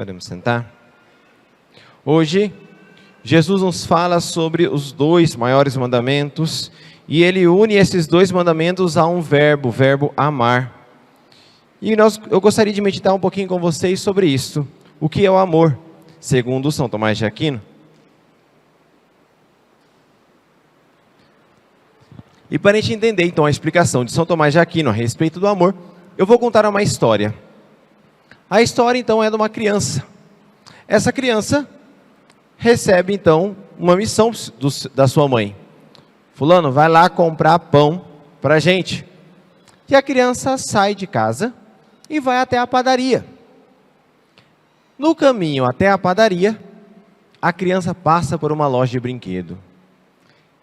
Podemos sentar? Hoje, Jesus nos fala sobre os dois maiores mandamentos e Ele une esses dois mandamentos a um verbo, o verbo amar. E eu gostaria de meditar um pouquinho com vocês sobre isso. O que é o amor, segundo São Tomás de Aquino? E para a gente entender então a explicação de São Tomás de Aquino a respeito do amor, eu vou contar uma história. A história então é de uma criança. Essa criança recebe então uma missão da sua mãe. Fulano, vai lá comprar pão para a gente. E a criança sai de casa e vai até a padaria. No caminho até a padaria, a criança passa por uma loja de brinquedo.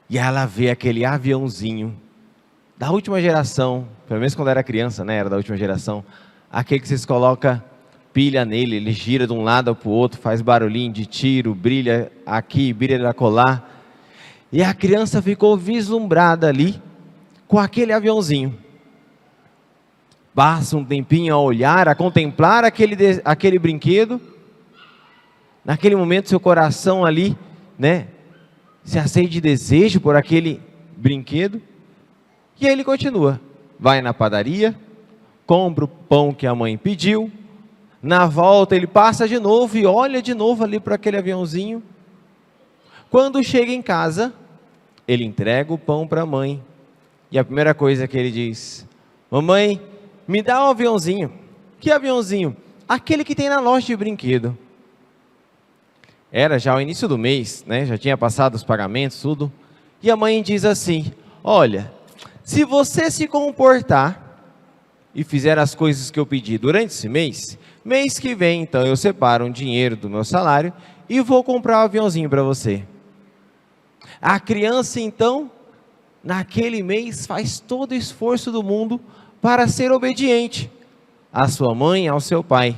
E ela vê aquele aviãozinho da última geração, pelo menos quando era criança, né? Era da última geração. Aquele que vocês colocam pilha nele, ele gira de um lado para o outro, faz barulhinho de tiro, brilha aqui, brilha acolá. E a criança ficou vislumbrada ali com aquele aviãozinho. Passa um tempinho a olhar, a contemplar aquele brinquedo. Naquele momento seu coração ali, né, se acende de desejo por aquele brinquedo. E aí ele continua. Vai na padaria, compra o pão que a mãe pediu. Na volta ele passa de novo e olha de novo ali para aquele aviãozinho. Quando chega em casa, ele entrega o pão para a mãe. E a primeira coisa que ele diz: mamãe, me dá um aviãozinho. Que aviãozinho? Aquele que tem na loja de brinquedo. Era já o início do mês, né? Já tinha passado os pagamentos, tudo. E a mãe diz assim: olha, se você se comportar e fizer as coisas que eu pedi durante esse mês, mês que vem, então, eu separo um dinheiro do meu salário e vou comprar um aviãozinho para você. A criança, então, naquele mês, faz todo o esforço do mundo para ser obediente à sua mãe e ao seu pai.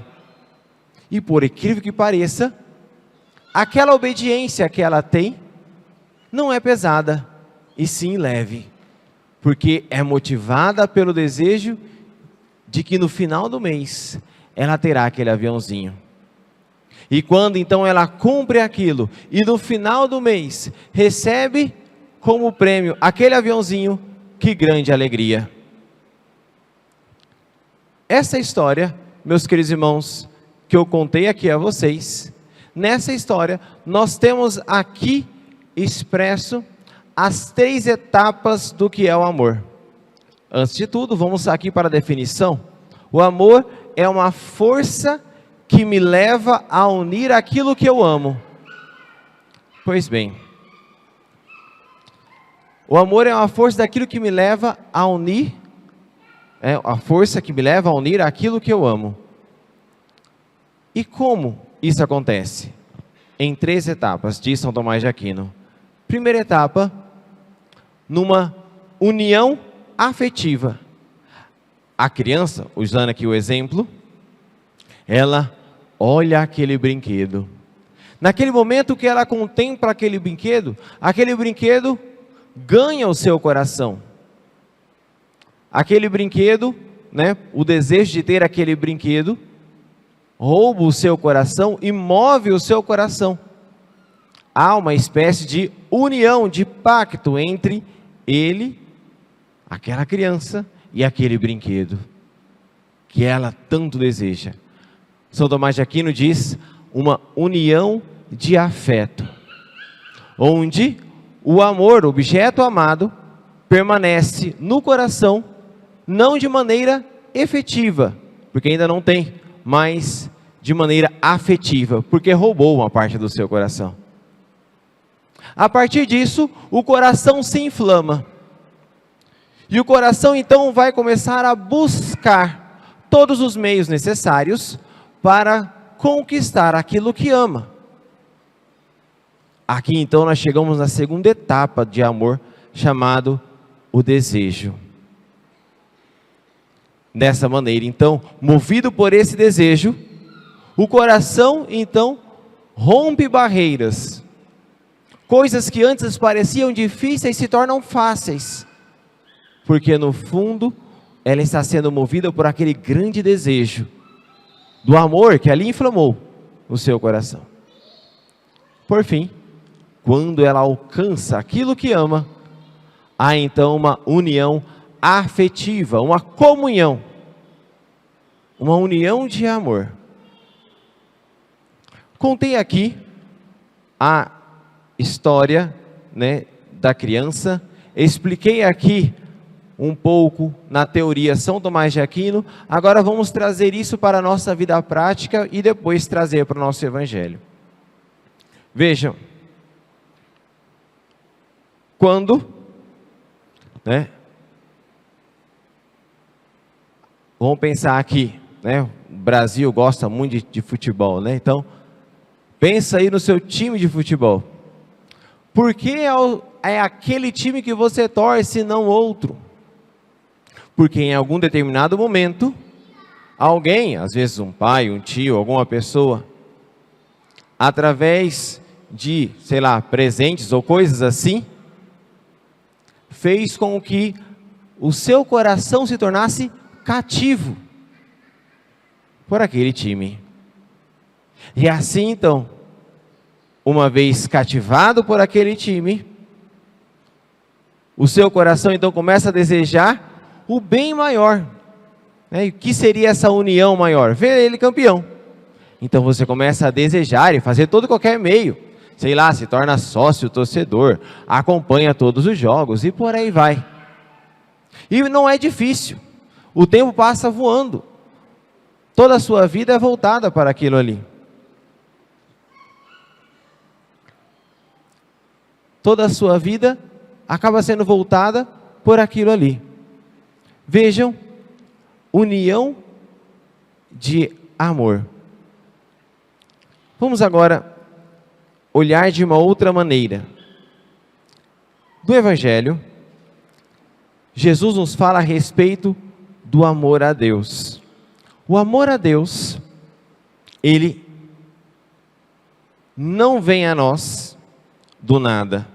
E por incrível que pareça, aquela obediência que ela tem não é pesada, e sim leve, porque é motivada pelo desejo de que no final do mês ela terá aquele aviãozinho. E quando então ela cumpre aquilo e no final do mês recebe como prêmio aquele aviãozinho, que grande alegria. Essa história, meus queridos irmãos, que eu contei aqui a vocês, nessa história nós temos aqui expresso as 3 etapas do que é o amor. Antes de tudo, vamos aqui para a definição. O amor é uma força que me leva a unir aquilo que eu amo. Pois bem, o amor é uma força daquilo que me leva a unir, a força que me leva a unir aquilo que eu amo. E como isso acontece? Em 3 etapas, diz São Tomás de Aquino. Primeira etapa, numa união afetiva. A criança, usando aqui o exemplo, ela olha aquele brinquedo. Naquele momento que ela contempla aquele brinquedo ganha o seu coração. Aquele brinquedo, né, o desejo de ter aquele brinquedo, rouba o seu coração e move o seu coração. Há uma espécie de união, de pacto entre ele, aquela criança, e aquele brinquedo que ela tanto deseja. São Tomás de Aquino diz: uma união de afeto, onde o amor, o objeto amado, permanece no coração, não de maneira efetiva, porque ainda não tem, mas de maneira afetiva, porque roubou uma parte do seu coração. A partir disso, o coração se inflama. E o coração então vai começar a buscar todos os meios necessários para conquistar aquilo que ama. Aqui então nós chegamos na segunda etapa de amor, chamado o desejo. Dessa maneira então, movido por esse desejo, o coração então rompe barreiras. Coisas que antes pareciam difíceis se tornam fáceis. Porque no fundo, ela está sendo movida por aquele grande desejo do amor que ali inflamou. o seu coração. Por fim, quando ela alcança aquilo que ama, há então uma união afetiva, uma comunhão, uma união de amor. Contei aqui a história, né, da criança, expliquei aqui um pouco na teoria São Tomás de Aquino, agora vamos trazer isso para a nossa vida prática e depois trazer para o nosso evangelho. Vejam, quando, né, vamos pensar aqui, né, o Brasil gosta muito de futebol, né, então, pensa aí no seu time de futebol. Por que é aquele time que você torce e não outro? Porque em algum determinado momento, alguém, às vezes um pai, um tio, alguma pessoa, através de, sei lá, presentes ou coisas assim, fez com que o seu coração se tornasse cativo por aquele time. E assim então, uma vez cativado por aquele time, o seu coração então começa a desejar o bem maior, né? E o que seria essa união maior? Ver ele campeão. Então você começa a desejar e fazer todo qualquer meio, sei lá, se torna sócio torcedor, acompanha todos os jogos e por aí vai. E não é difícil, o tempo passa voando, toda a sua vida é voltada para aquilo ali. Toda a sua vida acaba sendo voltada por aquilo ali. Vejam, união de amor. Vamos agora olhar de uma outra maneira. No Evangelho, Jesus nos fala a respeito do amor a Deus. O amor a Deus, ele não vem a nós do nada.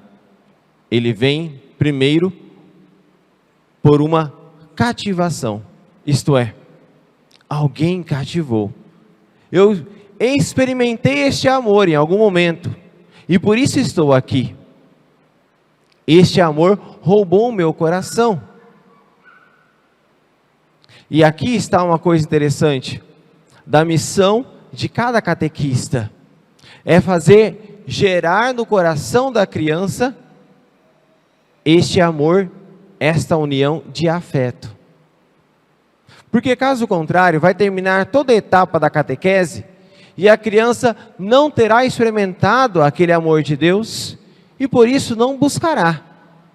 Ele vem primeiro por uma cativação, isto é, alguém cativou. Eu experimentei este amor em algum momento e por isso estou aqui. Este amor roubou o meu coração. E aqui está uma coisa interessante da missão de cada catequista, é fazer gerar no coração da criança este amor, esta união de afeto. Porque caso contrário, vai terminar toda a etapa da catequese e a criança não terá experimentado aquele amor de Deus e por isso não buscará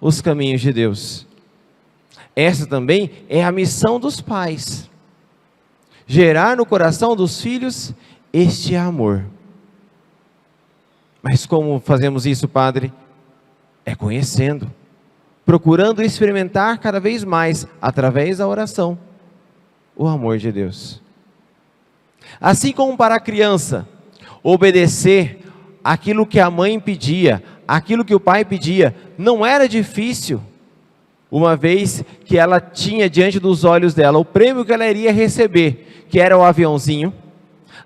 os caminhos de Deus. Essa também é a missão dos pais, gerar no coração dos filhos este amor. Mas como fazemos isso, Padre? É conhecendo, procurando experimentar cada vez mais, através da oração, o amor de Deus. Assim como para a criança, obedecer aquilo que a mãe pedia, aquilo que o pai pedia, não era difícil, uma vez que ela tinha diante dos olhos dela o prêmio que ela iria receber, que era o aviãozinho.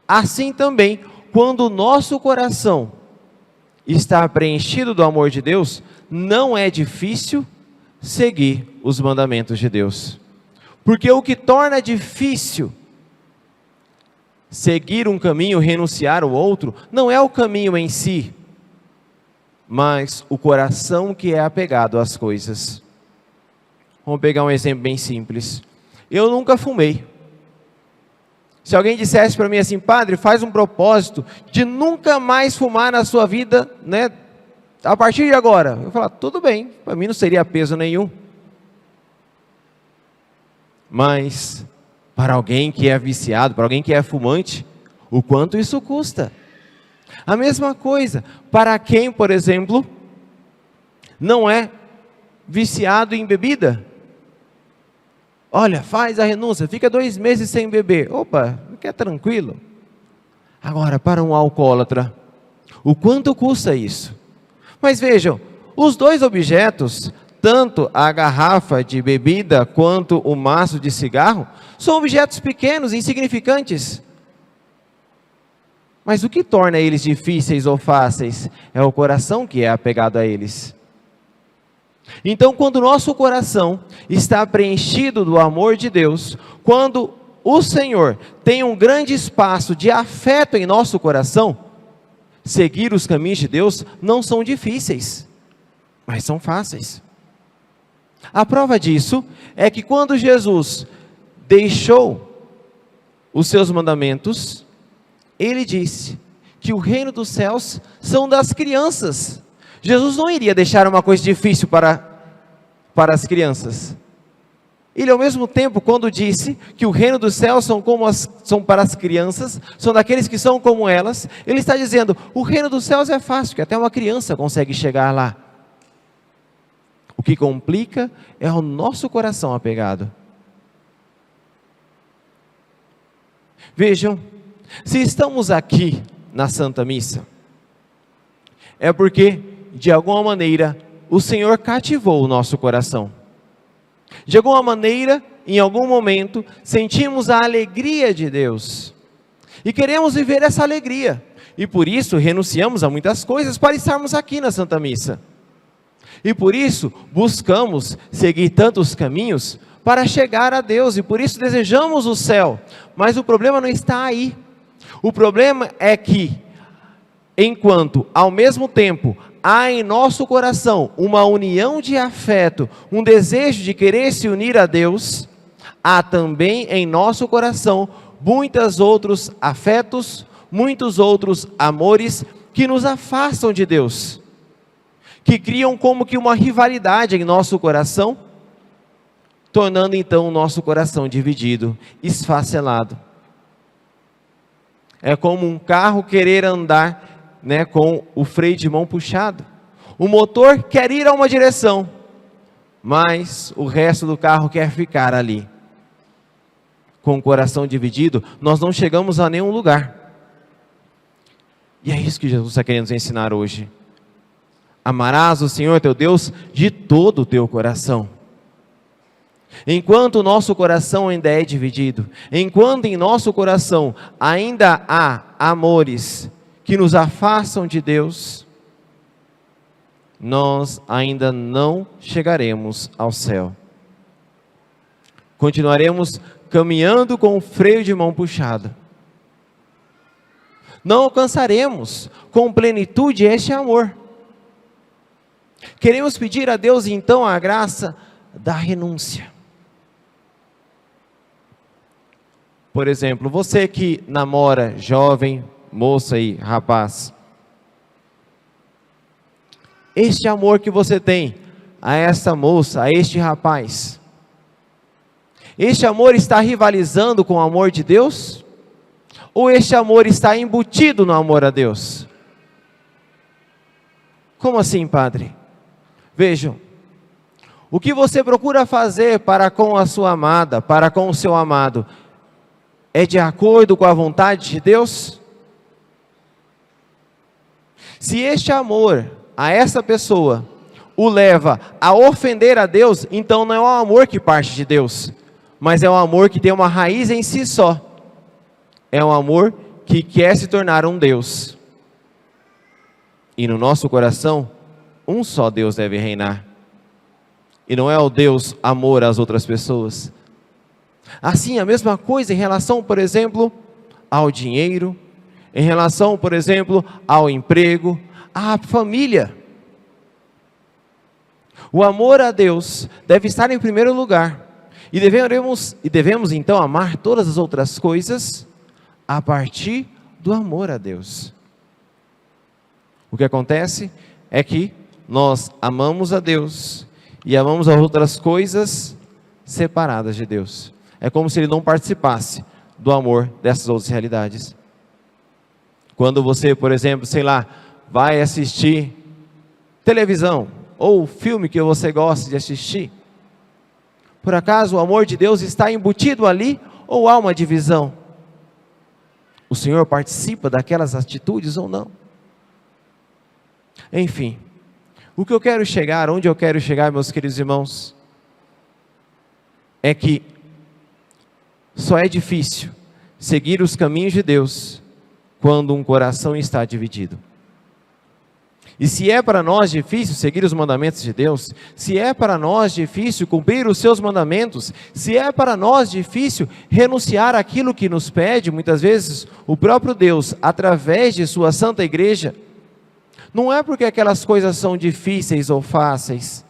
Assim também, quando o nosso coração está preenchido do amor de Deus, não é difícil seguir os mandamentos de Deus. Porque o que torna difícil seguir um caminho, renunciar ao outro, não é o caminho em si, mas o coração que é apegado às coisas. Vamos pegar um exemplo bem simples. Eu nunca fumei. Se alguém dissesse para mim assim, Padre, faz um propósito de nunca mais fumar na sua vida, né, a partir de agora, eu falar, tudo bem, para mim não seria peso nenhum. Mas para alguém que é viciado, para alguém que é fumante, o quanto isso custa? A mesma coisa, para quem, por exemplo, não é viciado em bebida. Olha, faz a renúncia, fica 2 meses sem beber. Opa, que é tranquilo. Agora, para um alcoólatra, o quanto custa isso? Mas vejam, os dois objetos, tanto a garrafa de bebida quanto o maço de cigarro, são objetos pequenos, insignificantes. Mas o que torna eles difíceis ou fáceis é o coração que é apegado a eles. Então, quando o nosso coração está preenchido do amor de Deus, quando o Senhor tem um grande espaço de afeto em nosso coração, seguir os caminhos de Deus não são difíceis, mas são fáceis. A prova disso é que quando Jesus deixou os seus mandamentos, ele disse que o reino dos céus são das crianças. Jesus não iria deixar uma coisa difícil para as crianças. Ele, ao mesmo tempo, quando disse que o reino dos céus são para as crianças, são daqueles que são como elas, ele está dizendo, o reino dos céus é fácil, que até uma criança consegue chegar lá. O que complica é o nosso coração apegado. Vejam, se estamos aqui na Santa Missa, é porque, de alguma maneira, o Senhor cativou o nosso coração. De alguma maneira, em algum momento, sentimos a alegria de Deus. E queremos viver essa alegria. E por isso, renunciamos a muitas coisas para estarmos aqui na Santa Missa. E por isso, buscamos seguir tantos caminhos para chegar a Deus. E por isso, desejamos o céu. Mas o problema não está aí. O problema é que, enquanto, ao mesmo tempo, há em nosso coração uma união de afeto, um desejo de querer se unir a Deus, há também em nosso coração muitos outros afetos, muitos outros amores que nos afastam de Deus, que criam como que uma rivalidade em nosso coração, tornando então o nosso coração dividido, esfacelado. É como um carro querer andar com o freio de mão puxado. O motor quer ir a uma direção, mas o resto do carro quer ficar ali. Com o coração dividido, nós não chegamos a nenhum lugar. E é isso que Jesus está querendo nos ensinar hoje. Amarás o Senhor teu Deus de todo o teu coração. Enquanto o nosso coração ainda é dividido, enquanto em nosso coração ainda há amores que nos afastam de Deus, nós ainda não chegaremos ao céu. Continuaremos caminhando com o freio de mão puxado. Não alcançaremos com plenitude este amor. Queremos pedir a Deus então a graça da renúncia. Por exemplo, você que namora, jovem, moça e rapaz, este amor que você tem a essa moça, a este rapaz, este amor está rivalizando com o amor de Deus? Ou este amor está embutido no amor a Deus? Como assim, padre? Vejam, o que você procura fazer para com a sua amada, para com o seu amado, é de acordo com a vontade de Deus? Se este amor a essa pessoa o leva a ofender a Deus, então não é um amor que parte de Deus, mas é um amor que tem uma raiz em si só. É um amor que quer se tornar um Deus. E no nosso coração, um só Deus deve reinar. E não é o Deus amor às outras pessoas. Assim, a mesma coisa em relação, por exemplo, ao dinheiro, em relação, por exemplo, ao emprego, à família. O amor a Deus deve estar em primeiro lugar. E devemos então amar todas as outras coisas a partir do amor a Deus. O que acontece é que nós amamos a Deus e amamos as outras coisas separadas de Deus. É como se Ele não participasse do amor dessas outras realidades. Quando você, por exemplo, vai assistir televisão ou filme que você gosta de assistir, por acaso o amor de Deus está embutido ali ou há uma divisão? O Senhor participa daquelas atitudes ou não? Enfim, o que eu quero chegar, onde eu quero chegar, meus queridos irmãos, é que só é difícil seguir os caminhos de Deus quando um coração está dividido. E se é para nós difícil seguir os mandamentos de Deus, se é para nós difícil cumprir os seus mandamentos, se é para nós difícil renunciar àquilo que nos pede, muitas vezes, o próprio Deus, através de sua santa igreja, não é porque aquelas coisas são difíceis ou fáceis,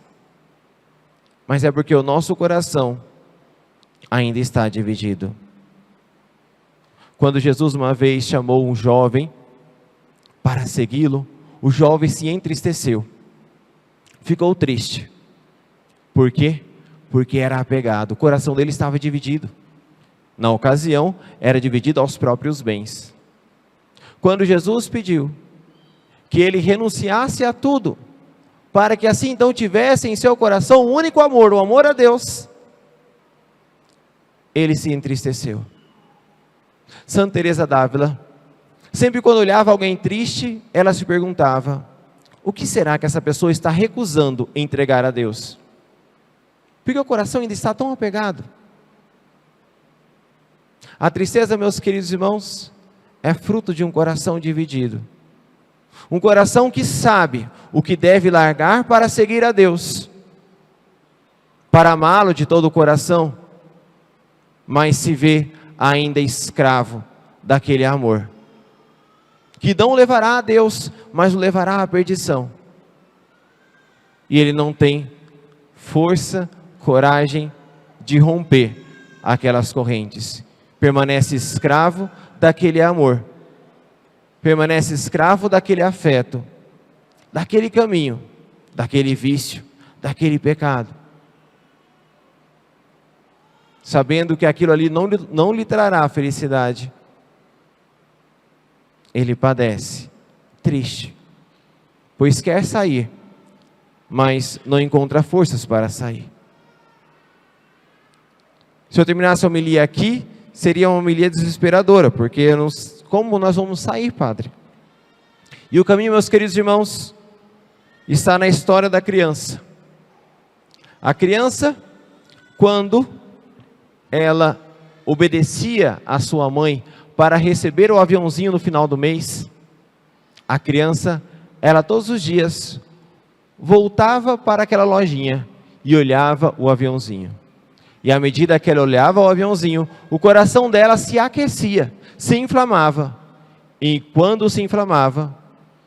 mas é porque o nosso coração ainda está dividido. Quando Jesus uma vez chamou um jovem para segui-lo, o jovem se entristeceu, ficou triste. Por quê? Porque era apegado, o coração dele estava dividido. Na ocasião, era dividido aos próprios bens. Quando Jesus pediu que ele renunciasse a tudo, para que assim então tivesse em seu coração o único amor, o amor a Deus, ele se entristeceu. Santa Teresa d'Ávila, sempre quando olhava alguém triste, ela se perguntava: o que será que essa pessoa está recusando entregar a Deus? Porque o coração ainda está tão apegado. A tristeza, meus queridos irmãos, é fruto de um coração dividido. Um coração que sabe o que deve largar para seguir a Deus, para amá-lo de todo o coração, mas se vê ainda escravo daquele amor, que não levará a Deus, mas o levará à perdição. E ele não tem força, coragem de romper aquelas correntes. Permanece escravo daquele amor. Permanece escravo daquele afeto, daquele caminho, daquele vício, daquele pecado. Sabendo que aquilo ali não lhe trará felicidade, ele padece, triste, pois quer sair, mas não encontra forças para sair. Se eu terminasse a homilia aqui, seria uma homilia desesperadora, porque como nós vamos sair, Padre? E o caminho, meus queridos irmãos, está na história da criança. A criança, quando ela obedecia à sua mãe para receber o aviãozinho no final do mês, a criança, ela todos os dias voltava para aquela lojinha e olhava o aviãozinho. E à medida que ela olhava o aviãozinho, o coração dela se aquecia, se inflamava. E quando se inflamava,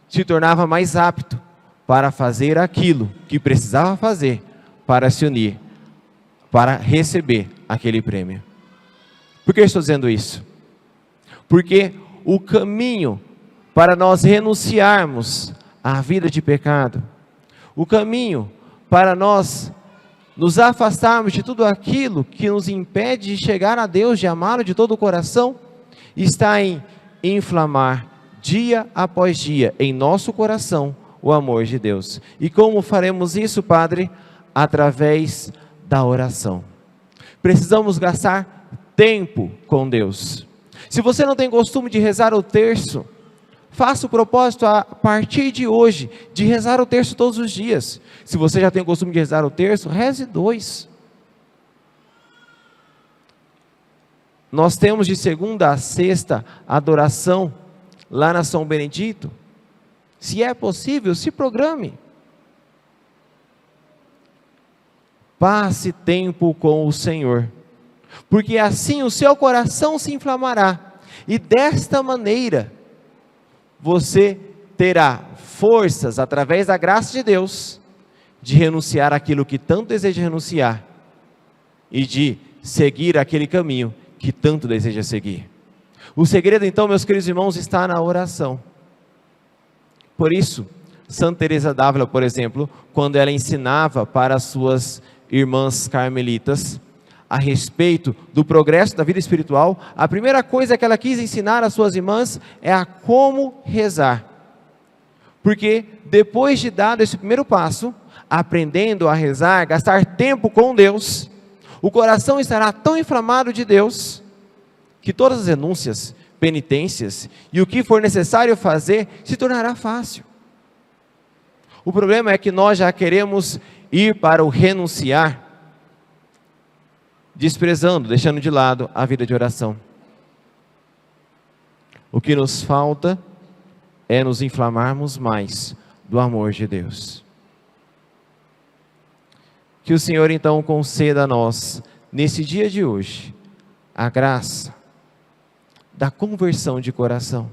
se tornava mais apto para fazer aquilo que precisava fazer para se unir, para receber aquele prêmio. Por que eu estou dizendo isso? Porque o caminho para nós renunciarmos à vida de pecado, o caminho para nós nos afastarmos de tudo aquilo que nos impede de chegar a Deus, de amá-lo de todo o coração, está em inflamar dia após dia em nosso coração o amor de Deus. E como faremos isso, Padre? Através da oração. Precisamos gastar tempo com Deus. Se você não tem costume de rezar o terço, faça o propósito a partir de hoje, de rezar o terço todos os dias. Se você já tem o costume de rezar o terço, reze 2. Nós temos de segunda a sexta adoração lá na São Benedito. Se é possível, se programe. Passe tempo com o Senhor, porque assim o seu coração se inflamará, e desta maneira você terá forças, através da graça de Deus, de renunciar àquilo que tanto deseja renunciar, e de seguir aquele caminho que tanto deseja seguir. O segredo então, meus queridos irmãos, está na oração. Por isso, Santa Teresa d'Ávila, por exemplo, quando ela ensinava para as suas irmãs carmelitas a respeito do progresso da vida espiritual, a primeira coisa que ela quis ensinar às suas irmãs é a como rezar. Porque depois de dado esse primeiro passo, aprendendo a rezar, gastar tempo com Deus, o coração estará tão inflamado de Deus, que todas as renúncias, penitências e o que for necessário fazer, se tornará fácil. O problema é que nós já queremos ir para o renunciar, desprezando, deixando de lado a vida de oração. O que nos falta é nos inflamarmos mais do amor de Deus. Que o Senhor então conceda a nós, nesse dia de hoje, a graça da conversão de coração.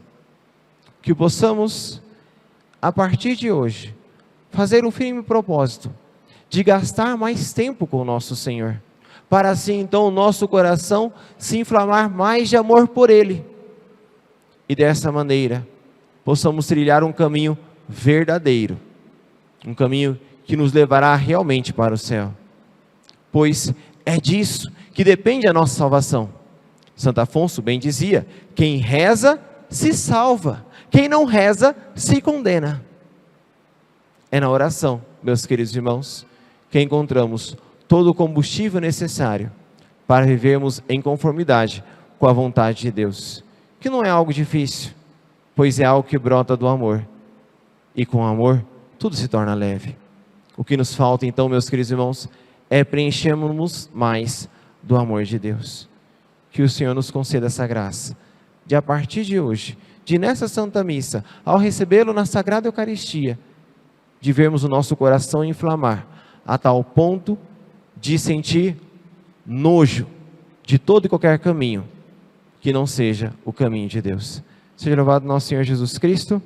Que possamos, a partir de hoje, fazer um firme propósito de gastar mais tempo com o nosso Senhor, para assim então o nosso coração se inflamar mais de amor por Ele. E dessa maneira, possamos trilhar um caminho verdadeiro, um caminho que nos levará realmente para o céu. Pois é disso que depende a nossa salvação. Santo Afonso bem dizia: quem reza se salva, quem não reza se condena. É na oração, meus queridos irmãos, que encontramos todo o combustível necessário para vivermos em conformidade com a vontade de Deus, que não é algo difícil, pois é algo que brota do amor, e com amor tudo se torna leve. O que nos falta então, meus queridos irmãos, é preenchermos mais do amor de Deus. Que o Senhor nos conceda essa graça, de a partir de hoje, de nessa Santa Missa, ao recebê-lo na Sagrada Eucaristia, de vermos o nosso coração inflamar, a tal ponto de sentir nojo de todo e qualquer caminho, que não seja o caminho de Deus. Seja louvado nosso Senhor Jesus Cristo.